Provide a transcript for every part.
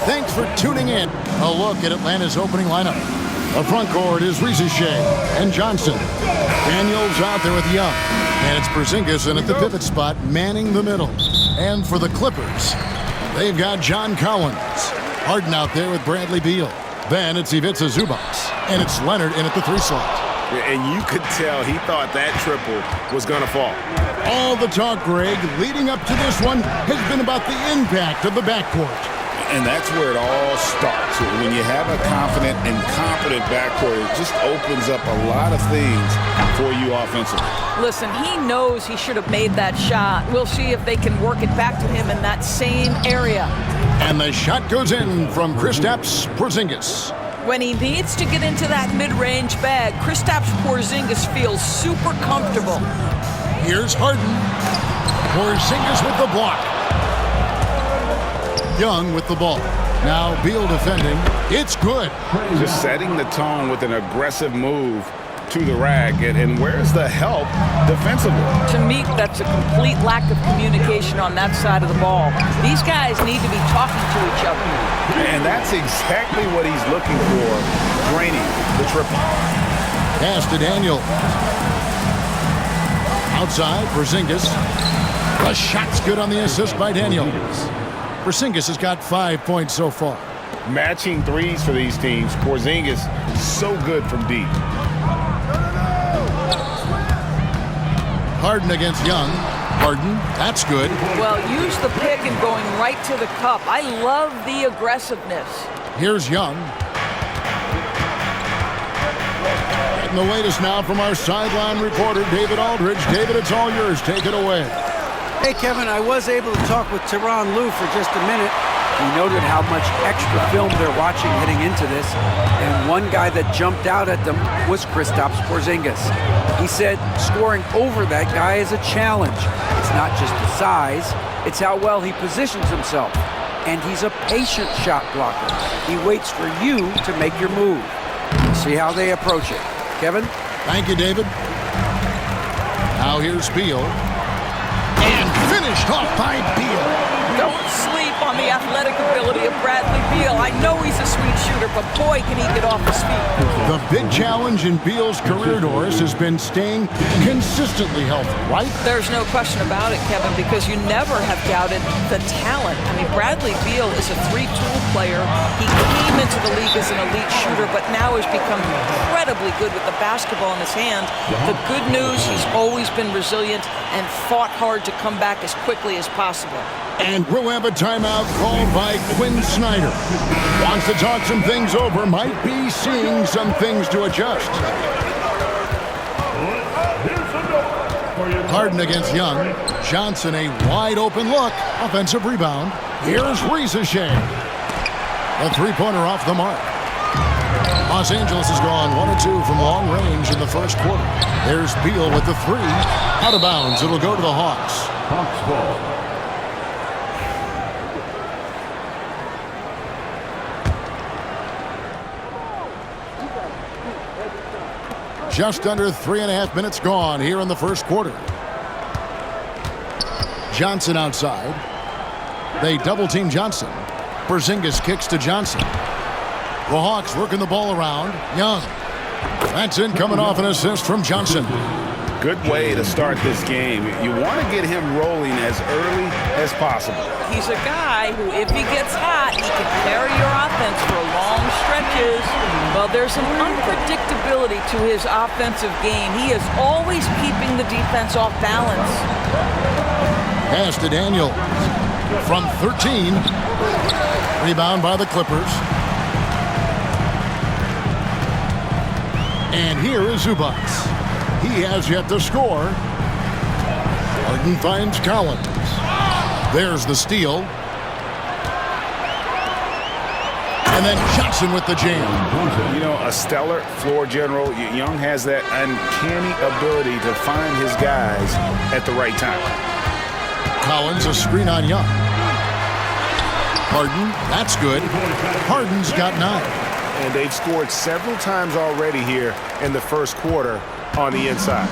Thanks for tuning in. A look at Atlanta's opening lineup. The front court is Risacher and Johnson. Daniels out there with Young. And it's Porzingis in at the pivot spot, manning the middle. And for the Clippers, they've got John Collins. Harden out there with Bradley Beal. Then it's Ivica Zubac. And it's Leonard in at the 3 slot. And you could tell he thought that triple was going to fall. All the talk, Greg, leading up to this one has been about the impact of the backcourt. And that's where it all starts. When you have a confident and competent backcourt, it just opens up a lot of things for you offensively. Listen, he knows he should have made that shot. We'll see if they can work it back to him in that same area. And the shot goes in from Kristaps Porzingis. When he needs to get into that mid-range bag, Kristaps Porzingis feels super comfortable. Here's Harden. Porzingis with the block. Young with the ball. Now Beal defending. It's good. Just setting the tone with an aggressive move to the rack. And where's the help defensively? To me, that's a complete lack of communication on that side of the ball. These guys need to be talking to each other. And that's exactly what he's looking for, draining the triple. Pass to Daniel. Outside, Porzingis. The shot's good on the assist by Daniel. Porzingis has got 5 points so far. Matching threes for these teams. Porzingis so good from deep. Harden against Young. Harden, that's good. Well, use the pick and going right to the cup. I love the aggressiveness. Here's Young. Getting the latest now from our sideline reporter, David Aldridge. David, it's all yours. Take it away. Hey, Kevin, I was able to talk with Tyronn Lue for just a minute. He noted how much extra film they're watching heading into this, and one guy that jumped out at them was Kristaps Porzingis. He said scoring over that guy is a challenge. It's not just the size, it's how well he positions himself. And he's a patient shot blocker. He waits for you to make your move. See how they approach it. Kevin? Thank you, David. Now here's Beal. And finished off by Beal. Don't sleep on the athletic ability of Bradley Beal. I know he's a sweet shooter, but boy, can he get off his feet. The big challenge in Beal's career, Doris, has been staying consistently healthy, right? There's no question about it, Kevin, because you never have doubted the talent. I mean, Bradley Beal is a 3-tool player. He came into the league as an elite shooter, but now has become incredibly good with the basketball in his hand. The good news, he's always been resilient and fought hard to come back as quickly as possible. And we'll have a timeout called by Quinn Snyder. Wants to talk some things over, might be seeing some things to adjust. Harden against Young. Johnson, a wide open look. Offensive rebound. Here's Risacher. A three-pointer off the mark. Los Angeles has gone 1 of 2 from long range in the first quarter. There's Beal with the 3. Out of bounds. It'll go to the Hawks. Hawks ball. Just under 3.5 minutes gone here in the first quarter. Johnson outside. They double-team Johnson. Porzingis kicks to Johnson. The Hawks working the ball around. Young. That's in, coming off an assist from Johnson. Good way to start this game. You want to get him rolling as early as possible. He's a guy who, if he gets hot, he can carry your offense for long stretches. Well, there's an unpredictability to his offensive game. He is always keeping the defense off balance. Pass to Daniel. From 13. Rebound by the Clippers. And here is Zubac. He has yet to score. Harden finds Collins. There's the steal. And then Johnson with the jam. You know, a stellar floor general. Young has that uncanny ability to find his guys at the right time. Collins, a screen on Young. Harden, that's good. Harden's got 9. And they've scored several times already here in the first quarter on the inside.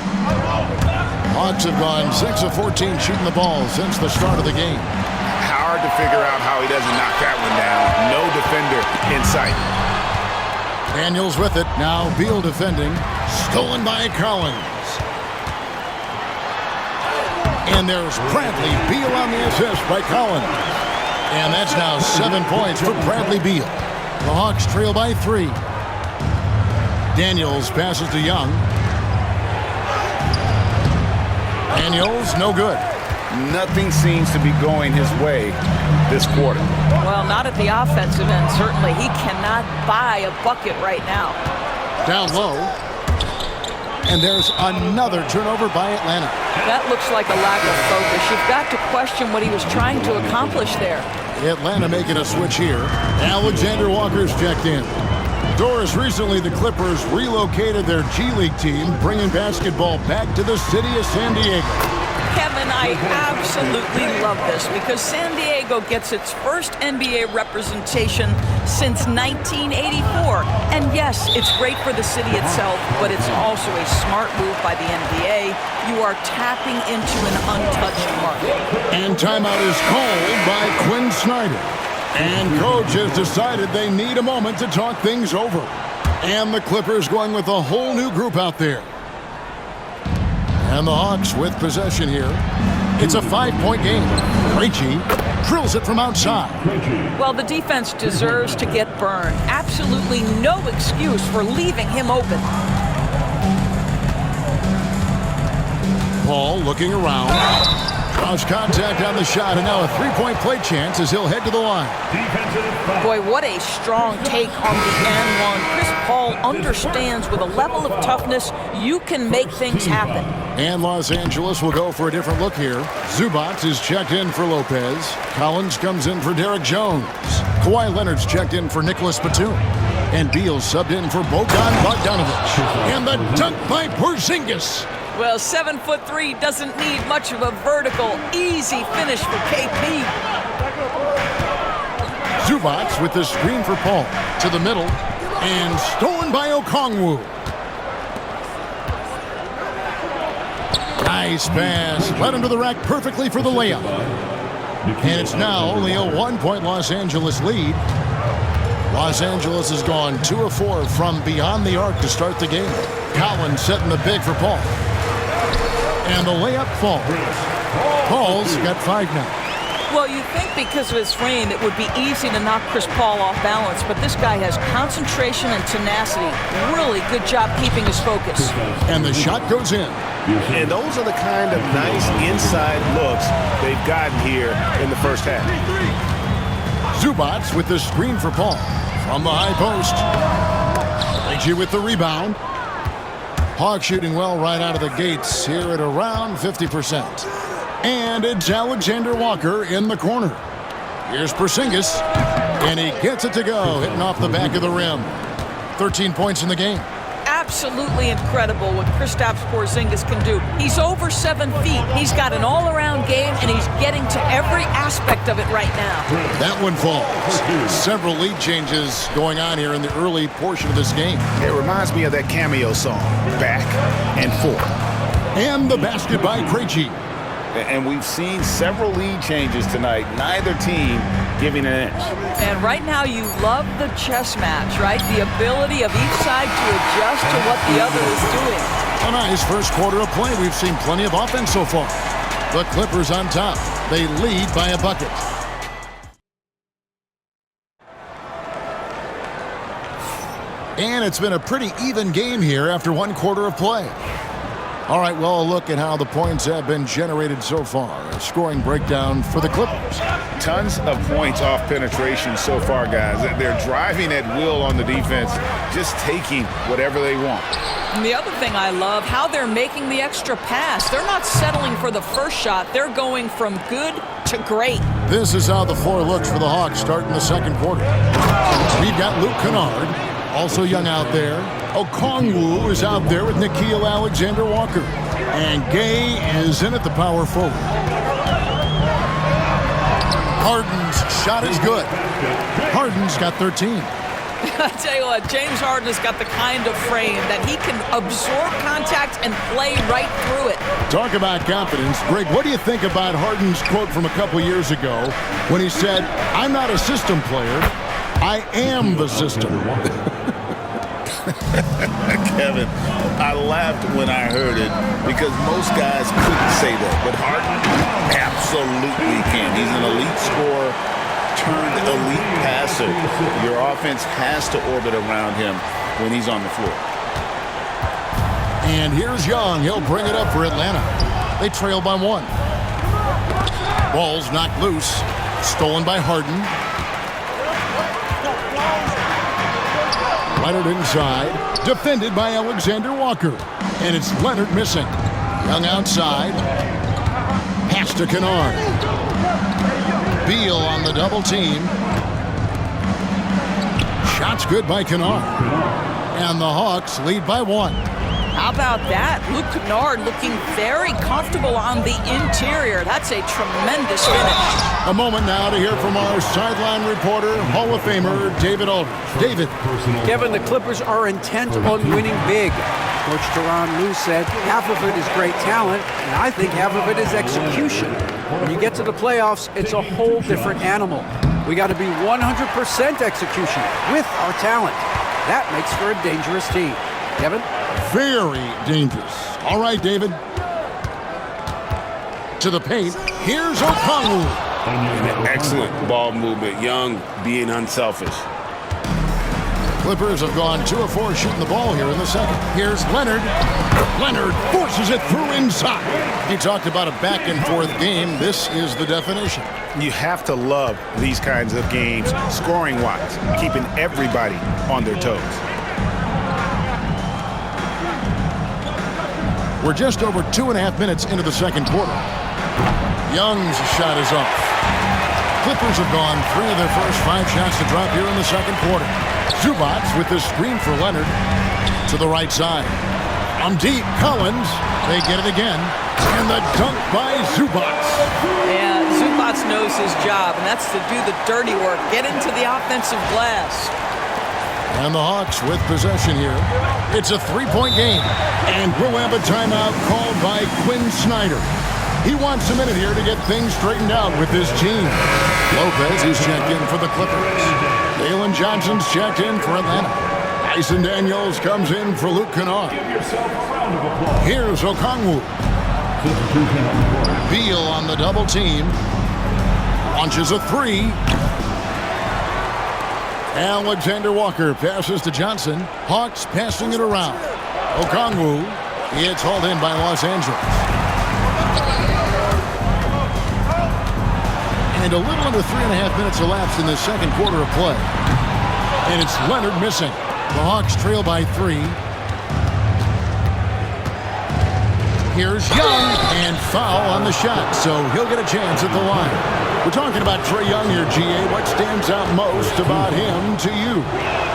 Hawks have gone 6 of 14 shooting the ball since the start of the game. Hard to figure out how he doesn't knock that one down. No exciting. Daniels with it. Now Beal defending. Stolen by Collins. And there's Bradley Beal on the assist by Collins. And that's now 7 points for Bradley Beal. The Hawks trail by 3. Daniels passes to Young. Daniels, no good. Nothing seems to be going his way this quarter. Well, not at the offensive end, certainly. He cannot buy a bucket right now. Down low. And there's another turnover by Atlanta. That looks like a lack of focus. You've got to question what he was trying to accomplish there. Atlanta making a switch here. Alexander Walker's checked in. Doris, recently the Clippers relocated their G League team, bringing basketball back to the city of San Diego. Kevin, I absolutely love this because San Diego gets its first NBA representation since 1984. And yes, it's great for the city itself, but it's also a smart move by the NBA. You are tapping into an untouched market. And timeout is called by Quinn Snyder. And coach has decided they need a moment to talk things over. And the Clippers going with a whole new group out there. And the Hawks with possession here. It's a 5-point game. Krejci drills it from outside. Well, the defense deserves to get burned. Absolutely no excuse for leaving him open. Paul looking around. Draws contact on the shot, and now a three-point play chance as he'll head to the line. Boy, what a strong take on the N1. Chris Paul understands with a level of toughness, you can make things happen. And Los Angeles will go for a different look here. Zubac is checked in for Lopez. Collins comes in for Derek Jones. Kawhi Leonard's checked in for Nicholas Batum. And Beal subbed in for Bogdan Bogdanovic. And the dunk by Porzingis. Well, 7'3" doesn't need much of a vertical, easy finish for KP. Zubac with the screen for Paul. To the middle. And stolen by Okongwu. Nice pass. Led him to the rack perfectly for the layup. And it's now only a 1-point Los Angeles lead. Los Angeles has gone 2 of 4 from beyond the arc to start the game. Collins setting the big for Paul. And the layup falls. Paul's got 5 now. Well, you think because of his frame, it would be easy to knock Chris Paul off balance, but this guy has concentration and tenacity. Really good job keeping his focus. And the shot goes in. And those are the kind of nice inside looks they've gotten here in the first half. Zubac with the screen for Paul. From the high post. Krejci with the rebound. Hawks shooting well right out of the gates here at around 50%. And it's Alexander Walker in the corner. Here's Porzingis. And he gets it to go, hitting off the back of the rim. 13 points in the game. Absolutely incredible what Kristaps Porzingis can do. He's over 7 feet. He's got an all-around game, and he's getting to every aspect of it right now. That one falls. Several lead changes going on here in the early portion of this game. It reminds me of that cameo song, Back and Forth. And the basket by Krejci. And we've seen several lead changes tonight, neither team giving an inch. And right now you love the chess match, right? The ability of each side to adjust to what the other is doing. A nice first quarter of play. We've seen plenty of offense so far. The Clippers on top. They lead by a bucket. And it's been a pretty even game here after 1 quarter of play. All right, well, a look at how the points have been generated so far. A scoring breakdown for the Clippers. Tons of points off penetration so far, guys. They're driving at will on the defense, just taking whatever they want. And the other thing I love, how they're making the extra pass. They're not settling for the first shot. They're going from good to great. This is how the floor looks for the Hawks starting the second quarter. We've got Luke Kennard, also young out there. Okongwu is out there with Nickeil Alexander-Walker. And Gay is in at the power forward. Harden's shot is good. Harden's got 13. I tell you what, James Harden has got the kind of frame that he can absorb contact and play right through it. Talk about confidence. Greg, what do you think about Harden's quote from a couple years ago when he said, "I'm not a system player, I am the system. Kevin, I laughed when I heard it because most guys couldn't say that, but Harden absolutely can. He's an elite scorer turned elite passer. Your offense has to orbit around him when he's on the floor. And here's Young. He'll bring it up for Atlanta. They trail by 1. Ball's knocked loose. Stolen by Harden. Leonard inside. Defended by Alexander Walker. And it's Leonard missing. Young outside. Pass to Kennard. Beal on the double team. Shot's good by Kennard. And the Hawks lead by 1. How about that? Luke Kennard looking very comfortable on the interior. That's a tremendous finish. A moment now to hear from our sideline reporter, Hall of Famer David Aldridge. David. Kevin, the Clippers are intent on winning big. Coach Tyronn Lue said half of it is great talent, and I think half of it is execution. When you get to the playoffs, it's a whole different animal. We got to be 100% execution with our talent. That makes for a dangerous team. Kevin? Very dangerous. All right, David. To the paint. Here's Okongwu. Excellent ball movement. Young being unselfish. Clippers have gone 2 of 4 shooting the ball here in the second. Here's Leonard. Leonard forces it through inside. He talked about a back-and-forth game. This is the definition. You have to love these kinds of games, scoring-wise, keeping everybody on their toes. We're just over 2.5 minutes into the second quarter. Young's shot is off. Clippers have gone 3 of their first 5 shots to drop here in the second quarter. Zubac with the screen for Leonard to the right side. On deep, Collins. They get it again. And the dunk by Zubac. Yeah, Zubac knows his job, and that's to do the dirty work. Get into the offensive glass. And the Hawks with possession here. It's a 3-point game. And we'll have a timeout called by Quinn Snyder. He wants a minute here to get things straightened out with his team. Lopez is checked in for the Clippers. Dalen Johnson's checked in for Atlanta. Dyson Daniels comes in for Luke Kennard. Here's Okongwu. Beal on the double team. Launches a 3. Alexander Walker passes to Johnson. Hawks passing it around. Okongwu. It's hauled in by Los Angeles. And a little under 3.5 minutes elapsed in the second quarter of play. And it's Leonard missing. The Hawks trail by 3. Here's Young, and foul on the shot, so he'll get a chance at the line. We're talking about Trae Young here, GA. What stands out most about him to you?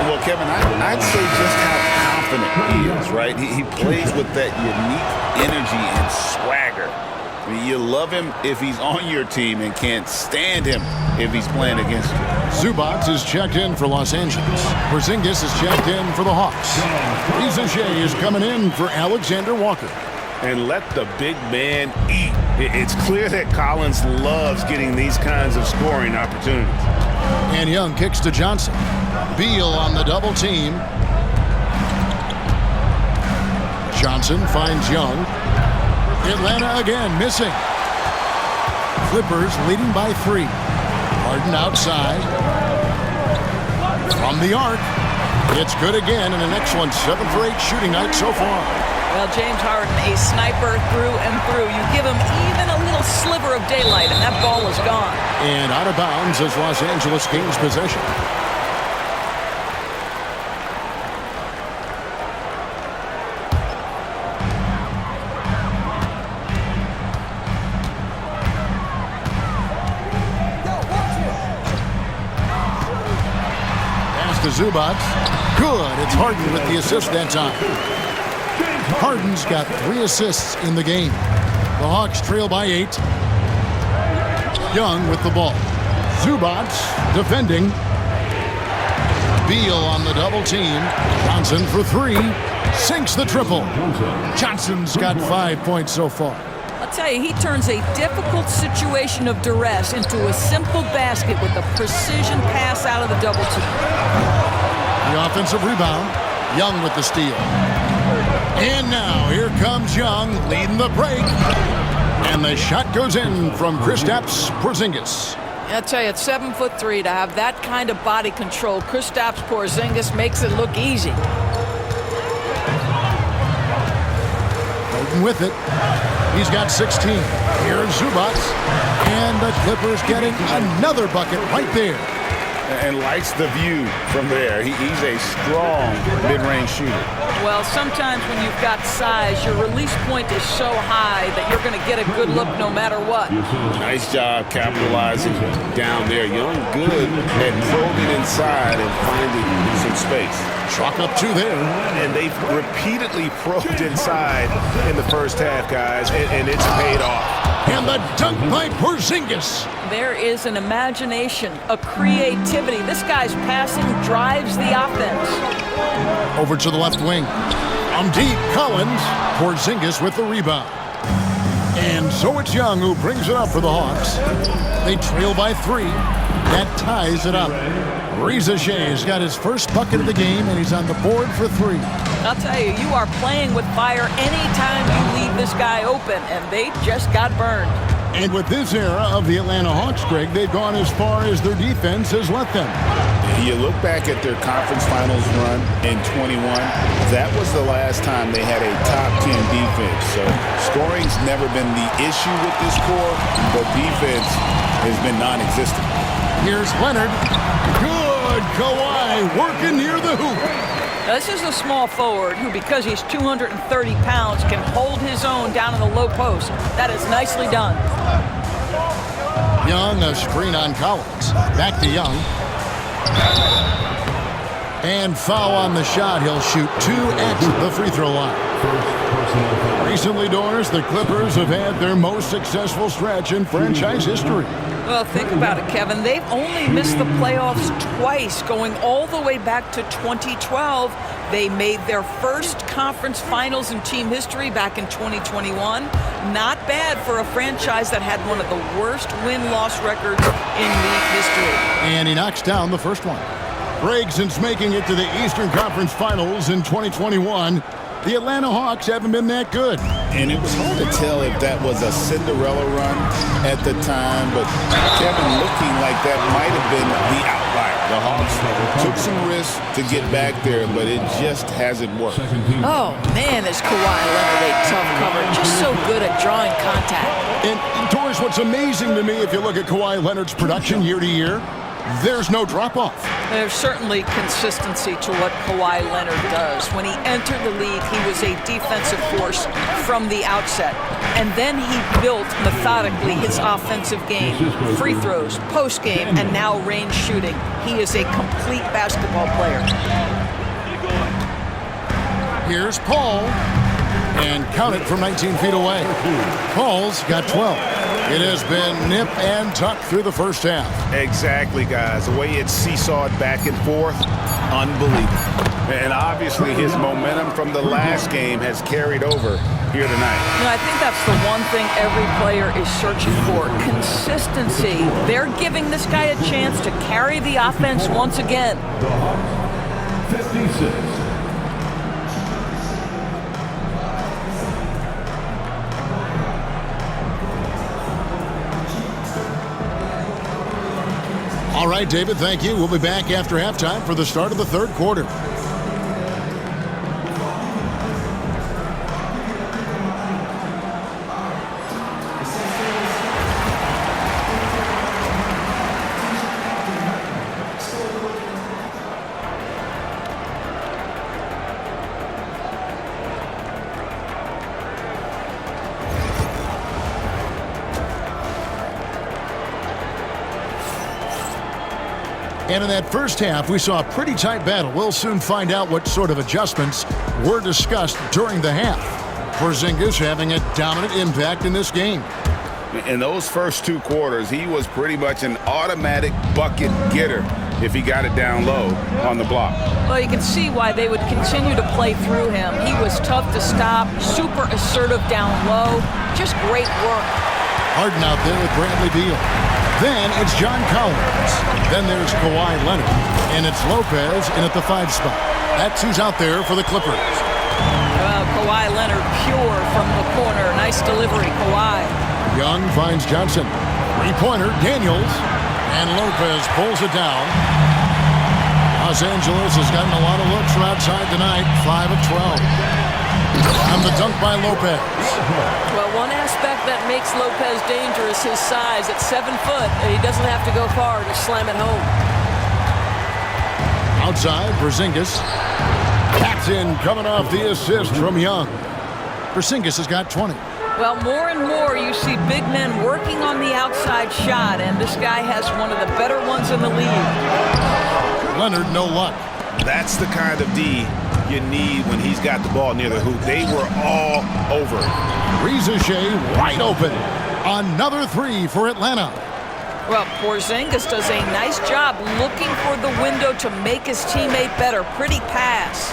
Well, Kevin, I'd say just how confident he is, right? He plays with that unique energy and swagger. I mean, you love him if he's on your team and can't stand him if he's playing against you. Zubac is checked in for Los Angeles. Porzingis is checked in for the Hawks. Risacher is coming in for Alexander Walker. And let the big man eat. It's clear that Collins loves getting these kinds of scoring opportunities. And Young kicks to Johnson. Beal on the double team. Johnson finds Young. Atlanta again missing. Clippers leading by 3. Harden outside. From the arc. It's good again and an excellent 7 for 8 shooting night so far. Well, James Harden, a sniper through and through. You give him even a little sliver of daylight, and that ball is gone. And out of bounds as Los Angeles gains possession. Pass to Zubac. Good. It's Harden with the assist that time. Harden's got 3 assists in the game. The Hawks trail by 8. Young with the ball. Zubac defending. Beal on the double team. Johnson for 3. Sinks the triple. Johnson's got 5 points so far. I'll tell you, he turns a difficult situation of duress into a simple basket with a precision pass out of the double team. The offensive rebound. Young with the steal. And now here comes Young leading the break. And the shot goes in from Kristaps Porzingis. I'll tell you, at 7'3", to have that kind of body control, Kristaps Porzingis makes it look easy. Holding with it. He's got 16. Here's Zubac. And the Clippers getting another bucket right there. And likes the view from there. He's a strong mid-range shooter. Well, sometimes when you've got size, your release point is so high that you're going to get a good look no matter what. Nice job capitalizing down there. Young good at probing inside and finding some space. Chalk up two there. And they've repeatedly probed inside in the first half, guys, and it's paid off. And the dunk by Porzingis. There is an imagination, a creativity. This guy's passing drives the offense. Over to the left wing. Deep, Collins. Porzingis with the rebound. And so it's Young who brings it up for the Hawks. They trail by 3. That ties it up. Reza Shay's got his first bucket of the game, and he's on the board for 3. I'll tell you, you are playing with fire anytime you leave this guy open, and they just got burned. And with this era of the Atlanta Hawks, Greg, they've gone as far as their defense has let them. You look back at their conference finals run in 21, that was the last time they had a top 10 defense. So scoring's never been the issue with this core, but defense has been non-existent. Here's Leonard. Good. Kawhi working near the hoop. Now, this is a small forward who, because he's 230 pounds, can hold his own down in the low post. That is nicely done. Young, a screen on Collins. Back to Young. And foul on the shot. He'll shoot 2 at the free throw line. Recently, Doris, the Clippers have had their most successful stretch in franchise history. Well, think about it, Kevin. They've only missed the playoffs twice, going all the way back to 2012. They made their first conference finals in team history back in 2021. Not bad for a franchise that had one of the worst win-loss records in league history. And he knocks down the first one. Greg, since making it to the Eastern Conference Finals in 2021, the Atlanta Hawks haven't been that good. And it was hard to tell if that was a Cinderella run at the time, but Kevin, looking like that might have been the outlier. The Hawks took some risks to get back there, but it just hasn't worked. Oh, man, is Kawhi Leonard a tough cover. Just so good at drawing contact. And, Doris, what's amazing to me, if you look at Kawhi Leonard's production year to year, there's no drop-off. There's certainly consistency to what Kawhi Leonard does. When he entered the league, he was a defensive force from the outset. And then he built methodically his offensive game. Free throws, post game, and now range shooting. He is a complete basketball player. Here's Paul. And count it from 19 feet away. Paul's got 12. It has been nip and tuck through the first half. Exactly, guys. The way it's seesawed back and forth, unbelievable. And obviously his momentum from the last game has carried over here tonight. You know, I think that's the one thing every player is searching for, consistency. They're giving this guy a chance to carry the offense once again. 56. All right, David, thank you. We'll be back after halftime for the start of the third quarter. And in that first half, we saw a pretty tight battle. We'll soon find out what sort of adjustments were discussed during the half. Porzingis having a dominant impact in this game. In those first 2 quarters, he was pretty much an automatic bucket getter. if he got it down low on the block. Well, you can see why they would continue to play through him. He was tough to stop, super assertive down low, just great work. Harden out there with Bradley Beal. Then it's John Collins. Then there's Kawhi Leonard. And it's Lopez in at the 5 spot. That's who's out there for the Clippers. Well, Kawhi Leonard pure from the corner. Nice delivery, Kawhi. Young finds Johnson. Three-pointer, Daniels. And Lopez pulls it down. Los Angeles has gotten a lot of looks from outside tonight. 5 of 12. And the dunk by Lopez. Well, one aspect that makes Lopez dangerous, his size. At 7 foot, he doesn't have to go far to slam it home. Outside, Porzingis. Tapped in, coming off the assist from Young. Porzingis has got 20. Well, more and more you see big men working on the outside shot, and this guy has one of the better ones in the league. Leonard, no luck. That's the kind of D you need when he's got the ball near the hoop. They were all over it. Reza Shea wide open. Another 3 for Atlanta. Well, Porzingis does a nice job looking for the window to make his teammate better. Pretty pass.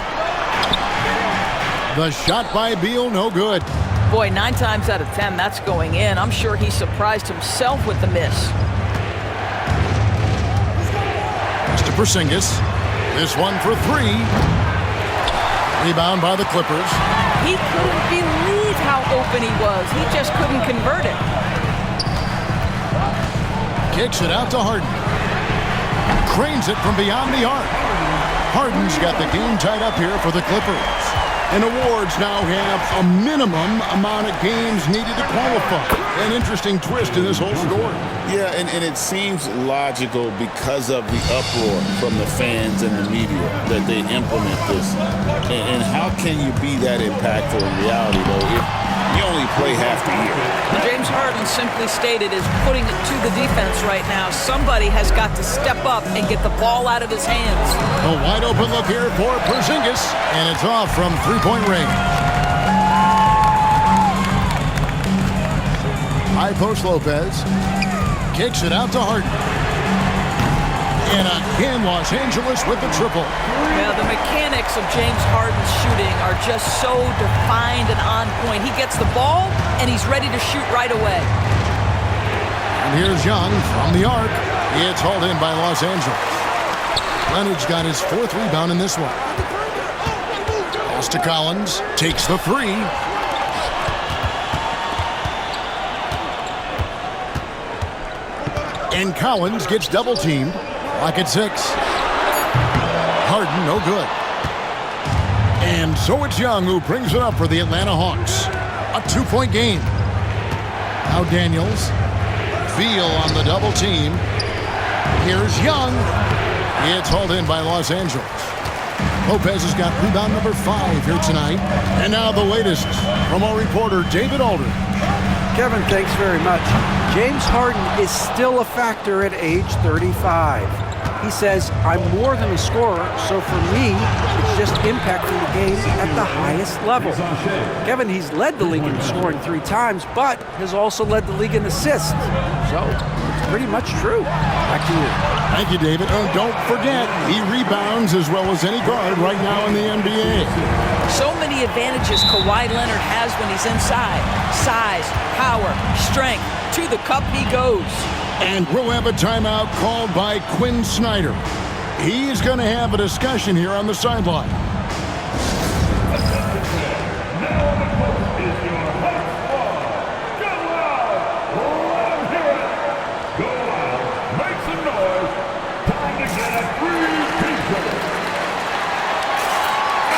The shot by Beal, no good. Boy, 9 times out of 10, that's going in. I'm sure he surprised himself with the miss. Mr. Porzingis. This one for 3. Rebound by the Clippers. He couldn't believe how open he was. He just couldn't convert it. Kicks it out to Harden. Cranes it from beyond the arc. Harden's got the game tied up here for the Clippers. And awards now have a minimum amount of games needed to qualify. An interesting twist in this whole story. Yeah, and it seems logical because of the uproar from the fans and the media that they implement this. And how can you be that impactful in reality, though, if you only play half the year? James Harden simply stated is putting it to the defense right now. Somebody has got to step up and get the ball out of his hands. A wide open look here for Porzingis, and it's off from three-point range. High post Lopez. Kicks it out to Harden. And again, Los Angeles with the triple. Yeah, the mechanics of James Harden's shooting are just so defined and on point. He gets the ball, and he's ready to shoot right away. And here's Young from the arc. It's hauled in by Los Angeles. Leonard's got his 4th rebound in this one. Pass to Collins. Takes the 3. And Collins gets double-teamed. Clock at 6. Harden, no good. And so it's Young who brings it up for the Atlanta Hawks. A 2-point game. Now Daniels. Beal on the double team. Here's Young. It's hauled in by Los Angeles. Lopez has got rebound number 5 here tonight. And now the latest from our reporter, David Aldridge. Kevin, thanks very much. James Harden is still a factor at age 35. He says, I'm more than a scorer, so for me, it's just impacting the game at the highest level. Kevin, he's led the league in scoring 3 times, but has also led the league in assists. So, it's pretty much true. Back to you. Thank you, David. And don't forget, he rebounds as well as any guard right now in the NBA. So many advantages Kawhi Leonard has when he's inside. Size, power, strength. To the cup he goes. And we'll have a timeout called by Quinn Snyder. He's going to have a discussion here on the sideline.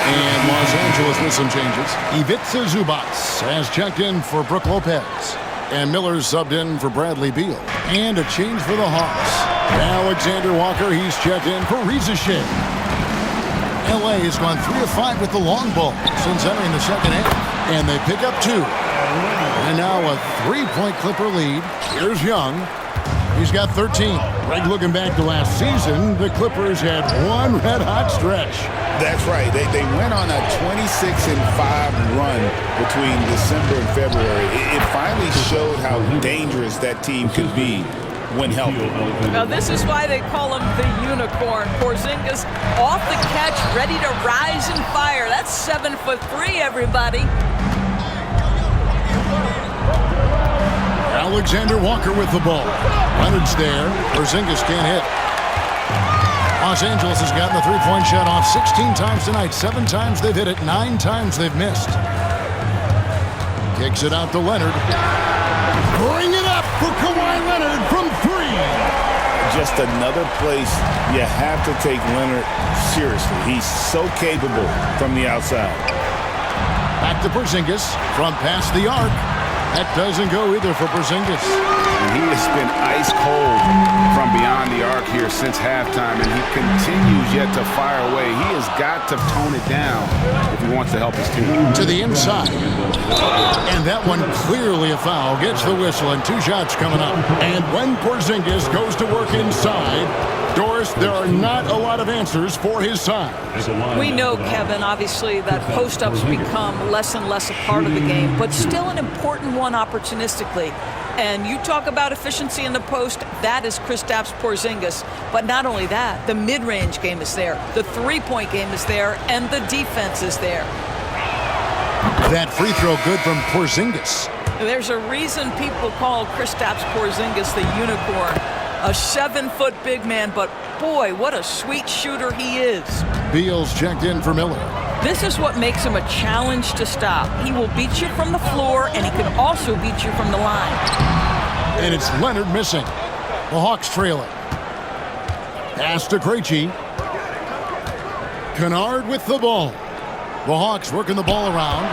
And Los Angeles with some changes. Ivica Zubac has checked in for Brook Lopez. And Miller's subbed in for Bradley Beal. And a change for the Hawks. Alexander Walker, he's checked in for Reza Shea. LA has gone 3 of 5 with the long ball since entering the second half. And they pick up 2. And now a 3-point Clipper lead. Here's Young. He's got 13. Greg, looking back to last season, the Clippers had one red-hot stretch. That's right. They went on a 26-5 run between December and February. It finally showed how dangerous that team could be when healthy. Now, this is why they call him the unicorn. Porzingis off the catch, ready to rise and fire. That's 7'3", everybody. Alexander Walker with the ball. Leonard's there. Porzingis can't hit. Los Angeles has gotten the three-point shot off 16 times tonight. 7 times they've hit it. 9 times they've missed. Kicks it out to Leonard. Bring it up for Kawhi Leonard from 3. Just another place you have to take Leonard seriously. He's so capable from the outside. Back to Porzingis from past the arc. That doesn't go either for Porzingis. And he has been ice cold from beyond the arc here since halftime, and he continues yet to fire away. He has got to tone it down if he wants to help his team. To the inside. And that one clearly a foul. Gets the whistle, and 2 shots coming up. And when Porzingis goes to work inside, Doris, there are not a lot of answers for his side. We know, Kevin, obviously, that post-ups become less and less a part of the game, but still an important one opportunistically. And you talk about efficiency in the post, that is Kristaps Porzingis. But not only that, the mid-range game is there, the three-point game is there, and the defense is there. That free throw good from Porzingis. There's a reason people call Kristaps Porzingis the unicorn. A 7-foot big man, but boy, what a sweet shooter he is. Beal's checked in for Miller. This is what makes him a challenge to stop. He will beat you from the floor, and he can also beat you from the line. And it's Leonard missing. The Hawks trail it. Pass to Krejci. Kennard with the ball. The Hawks working the ball around.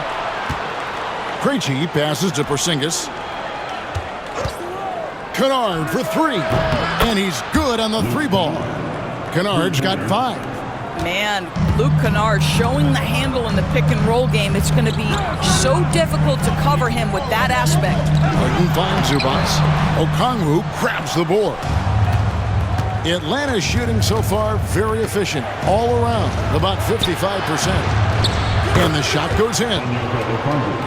Krejci passes to Porzingis. Kennard for 3. And he's good on the 3-ball. Kennard's got 5. Man, Luke Kennard showing the handle in the pick-and-roll game. It's going to be so difficult to cover him with that aspect. Couldn't find Zubac. Okongwu grabs the board. Atlanta shooting so far very efficient. All around, about 55%. And the shot goes in.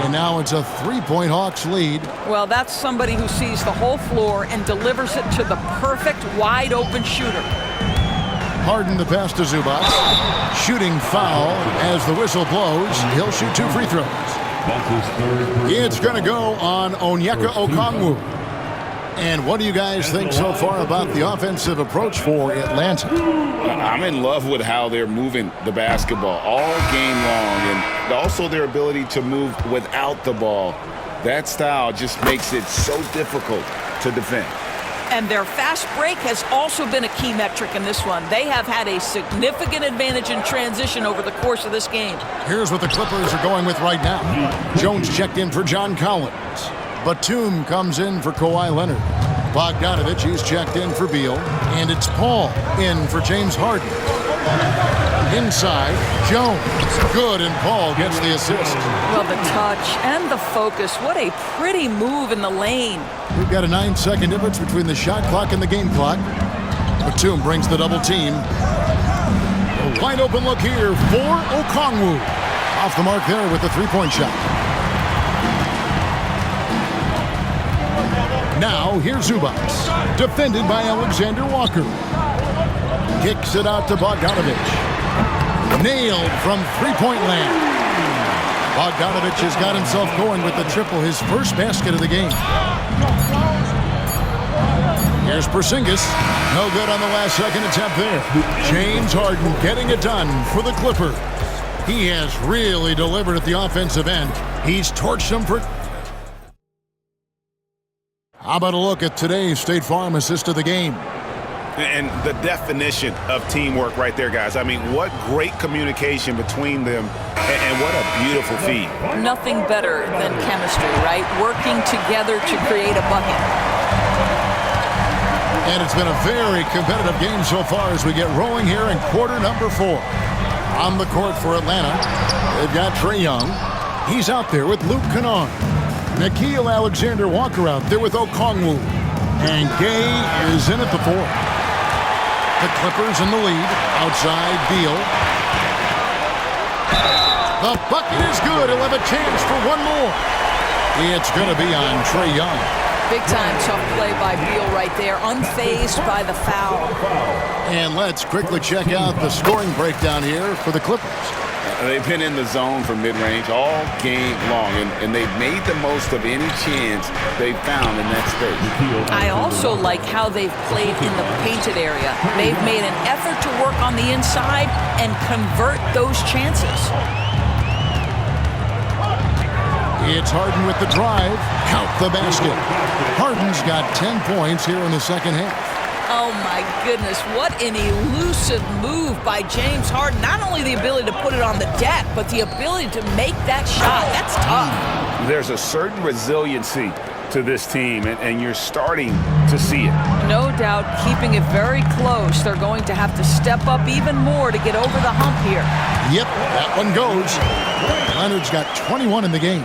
And now it's a 3-point Hawks lead. Well, that's somebody who sees the whole floor and delivers it to the perfect wide-open shooter. Harden the pass to Zubac. Shooting foul as the whistle blows. He'll shoot 2 free throws. It's going to go on Onyeka Okongwu. And what do you guys think so far about the offensive approach for Atlanta? I'm in love with how they're moving the basketball all game long, and also their ability to move without the ball. That style just makes it so difficult to defend. And their fast break has also been a key metric in this one. They have had a significant advantage in transition over the course of this game. Here's what the Clippers are going with right now. Jones checked in for John Collins. Batum comes in for Kawhi Leonard. Bogdanovich is checked in for Beal. And it's Paul in for James Harden. Inside, Jones. Good, and Paul gets the assist. Well, the touch and the focus. What a pretty move in the lane. We've got a 9-second difference between the shot clock and the game clock. Batum brings the double team. A wide open look here for Okongwu. Off the mark there with the 3-point shot. Now, here's Zubac. Defended by Alexander Walker. Kicks it out to Bogdanovich. Nailed from 3-point land. Bogdanovich has got himself going with the triple, his first basket of the game. Here's Porzingis. No good on the last second attempt there. James Harden getting it done for the Clippers. He has really delivered at the offensive end. He's torched them for... How about a look at today's State Farm assist of the game? And the definition of teamwork right there, guys. I mean, what great communication between them, and what a beautiful feed. Nothing better than chemistry, right? Working together to create a bucket. And it's been a very competitive game so far as we get rolling here in quarter number 4. On the court for Atlanta, they've got Trae Young. He's out there with Luke Kennard. Nickeil Alexander-Walker out there with Okongwu. And Gay is in at the 4. The Clippers in the lead. Outside, Beal. The bucket is good. He'll have a chance for one more. It's going to be on Trae Young. Big time tough play by Beal right there, unfazed by the foul. And let's quickly check out the scoring breakdown here for the Clippers. They've been in the zone for mid-range all game long, and they've made the most of any chance they've found in that space. I also like how they've played in the painted area. They've made an effort to work on the inside and convert those chances. It's Harden with the drive. Count the basket. Harden's got 10 points here in the second half. Oh, my goodness. What an elusive move by James Harden. Not only the ability to put it on the deck, but the ability to make that shot. That's tough. There's a certain resiliency to this team, and you're starting to see it. No doubt, keeping it very close. They're going to have to step up even more to get over the hump here. Yep, that one goes. Leonard's got 21 in the game.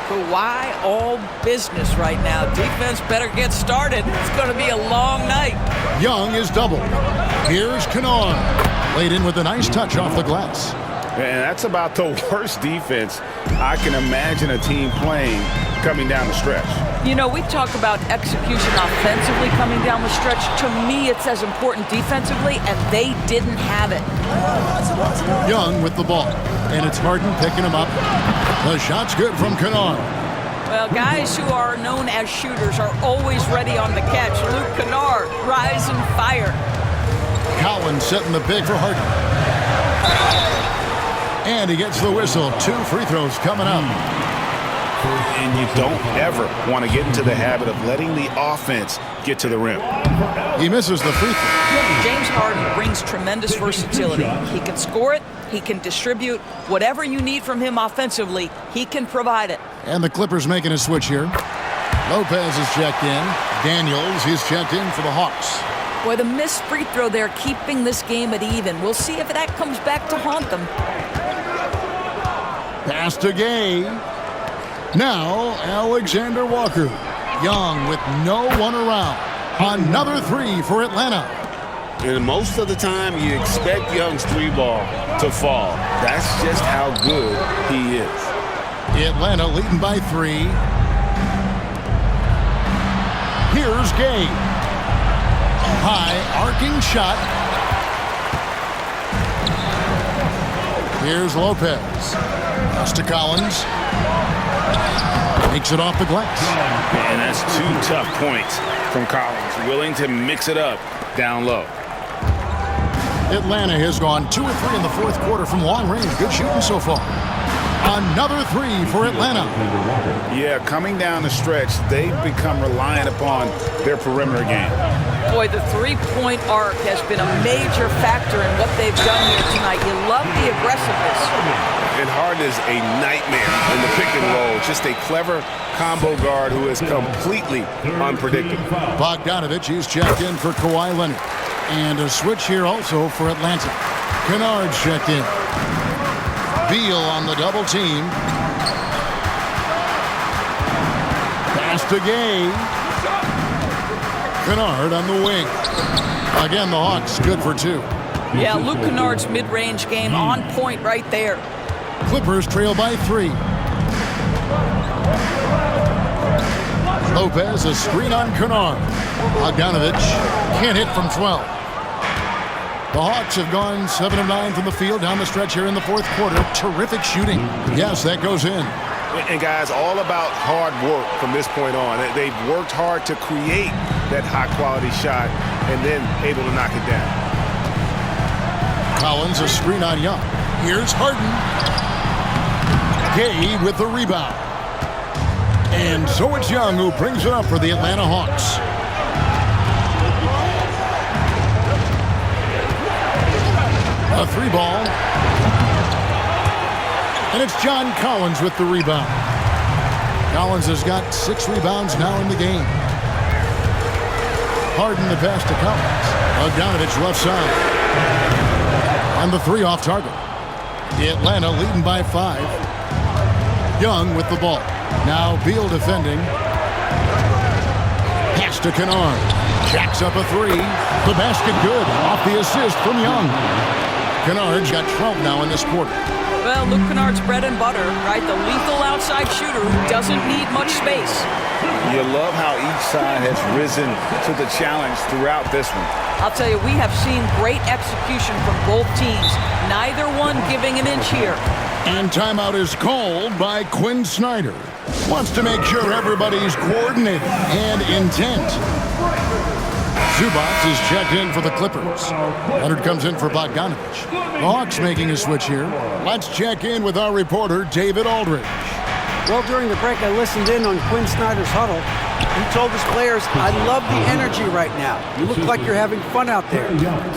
Kawhi all business right now. Defense better get started. It's going to be a long night. Young is doubled. Here's Kennard. Laid in with a nice touch off the glass. And that's about the worst defense I can imagine a team playing coming down the stretch. You know, we talk about execution offensively coming down the stretch. To me, it's as important defensively, and they didn't have it. Young with the ball. And it's Harden picking him up. The shot's good from Kennard. Well, guys who are known as shooters are always ready on the catch. Luke Kennard, rise and fire. Collins setting the pick for Harden. And he gets the whistle. 2 free throws coming up. And you don't ever want to get into the habit of letting the offense get to the rim. He misses the free throw. James Harden brings tremendous versatility. He can score it. He can distribute. Whatever you need from him offensively, he can provide it. And the Clippers making a switch here. Lopez is checked in. Daniels is checked in for the Hawks. Boy, the missed free throw there keeping this game at even. We'll see if that comes back to haunt them. Pass to Gay. Now, Alexander Walker. Young with no one around. Another 3 for Atlanta. And most of the time, you expect Young's 3-ball to fall. That's just how good he is. Atlanta leading by 3. Here's Gay. High arcing shot. Here's Lopez. Pass to Collins. Makes it off the glass. And that's 2 tough points from Collins. Willing to mix it up down low. Atlanta has gone 2 of 3 in the fourth quarter from long range. Good shooting so far. Another 3 for Atlanta. Yeah, coming down the stretch, they've become reliant upon their perimeter game. Boy, the three-point arc has been a major factor in what they've done here tonight. You love the aggressiveness. And Harden is a nightmare in the pick and roll. Just a clever combo guard who is completely unpredictable. Bogdanovich is checked in for Kawhi Leonard. And a switch here also for Atlanta. Kennard's checked in. Beal on the double team. Pass to Gay. Kennard on the wing. Again, the Hawks good for 2. Yeah, Luke Kennard's mid-range game on point right there. Clippers trail by 3. Lopez, a screen on Kennard. Bogdanovich can't hit from 12. The Hawks have gone 7 of 9 from the field down the stretch here in the fourth quarter. Terrific shooting. Yes, that goes in. And guys, all about hard work from this point on. They've worked hard to create that high-quality shot and then able to knock it down. Collins, a screen on Young. Here's Harden. Gay with the rebound. And so it's Young who brings it up for the Atlanta Hawks. A 3-ball. And it's John Collins with the rebound. Collins has got 6 rebounds now in the game. Harden the pass to Collins. Bogdanovich left side. And the 3 off target. Atlanta leading by 5. Young with the ball. Now Beal defending. Pass to Kennard. Jacks up a 3. The basket good. Off the assist from Young. Kennard's got 12 now in this quarter. Well, Luke Kennard's bread and butter, right? The lethal outside shooter who doesn't need much space. You love how each side has risen to the challenge throughout this one. I'll tell you, we have seen great execution from both teams. Neither one giving an inch here. And timeout is called by Quinn Snyder. Wants to make sure everybody's coordinated and intent. Zubac is checked in for the Clippers. Leonard comes in for Bogdanovich. The Hawks making a switch here. Let's check in with our reporter, David Aldridge. Well, during the break, I listened in on Quinn Snyder's huddle. He told his players, I love the energy right now. You look like you're having fun out there.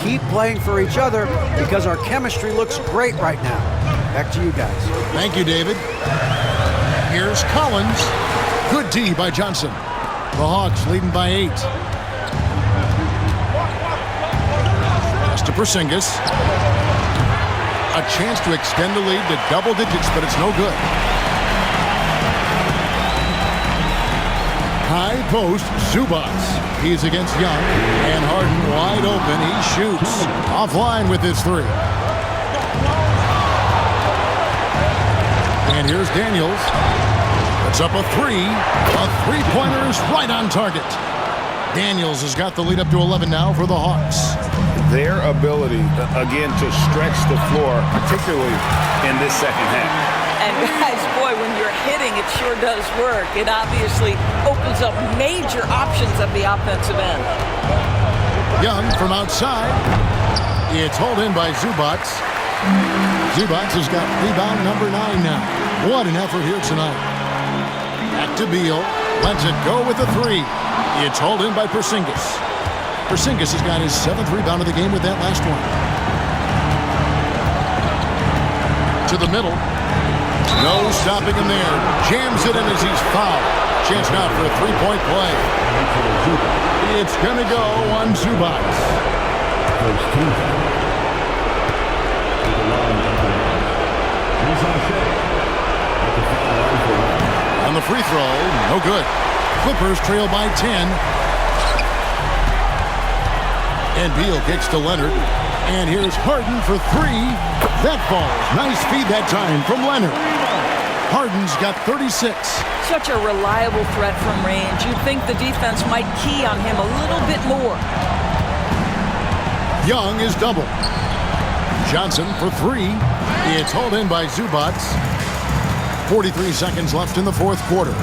Keep playing for each other because our chemistry looks great right now. Back to you guys. Thank you, David. Here's Collins. Good D by Johnson. The Hawks leading by 8. Pass to Porzingis. A chance to extend the lead to double digits, but it's no good. High post, Zubac. He's against Young, and Harden wide open. He shoots. Offline with his 3. And here's Daniels. It's up a 3. A three-pointer's right on target. Daniels has got the lead up to 11 now for the Hawks. Their ability, again, to stretch the floor, particularly in this second half. And guys, boy, when you're hitting, it sure does work. It obviously opens up major options at the offensive end. Young from outside. It's hauled in by Zubac. Zubac has got rebound number 9 now. What an effort here tonight. Back to Beal. Lets it go with a 3. It's hauled in by Porzingis. Porzingis has got his 7th rebound of the game with that last one. To the middle. No stopping him there. Jams it in as he's fouled. Chance now for a 3-point play. It's going to go on Zubac. On the free throw, no good. Clippers trail by 10. And Beal kicks to Leonard. And here's Harden for 3. That falls. Nice feed that time from Leonard. Harden's got 36. Such a reliable threat from range. You'd think the defense might key on him a little bit more. Young is double. Johnson for 3. It's hauled in by Zubac. 43 seconds left in the fourth quarter.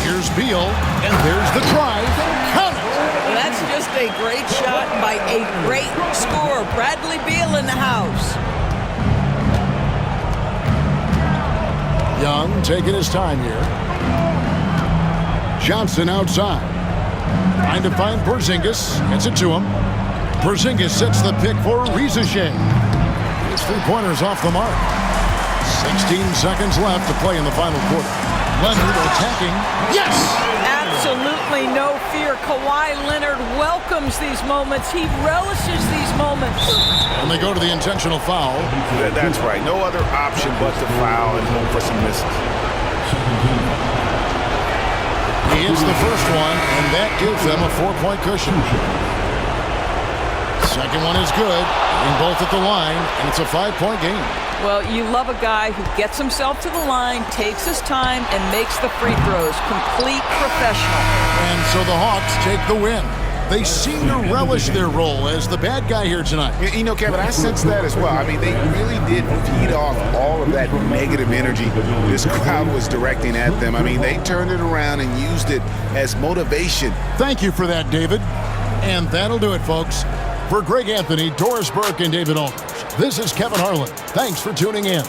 Here's Beal, and there's the drive. Count it! Well, that's just a great shot by a great scorer. Bradley Beal in the house. Young taking his time here. Johnson outside. Trying to find Porzingis. Gets it to him. Porzingis sets the pick for Rizachet. His 3-pointers off the mark. 16 seconds left to play in the final quarter. Leonard attacking. Yes! Absolutely no fear. Kawhi Leonard welcomes these moments. He relishes these moments. And they go to the intentional foul. That's right. No other option but to foul and hope for some misses. He hits the first one, and that gives them a 4-point cushion. Second one is good. In both at the line, and it's a 5-point game. Well, you love a guy who gets himself to the line, takes his time, and makes the free throws. Complete professional. And so the Hawks take the win. They seem to relish their role as the bad guy here tonight. You know, Kevin, I sense that as well. I mean, they really did feed off all of that negative energy this crowd was directing at them. I mean, they turned it around and used it as motivation. Thank you for that, David. And that'll do it, folks. For Greg Anthony, Doris Burke, and David Aldridge, this is Kevin Harlan. Thanks for tuning in.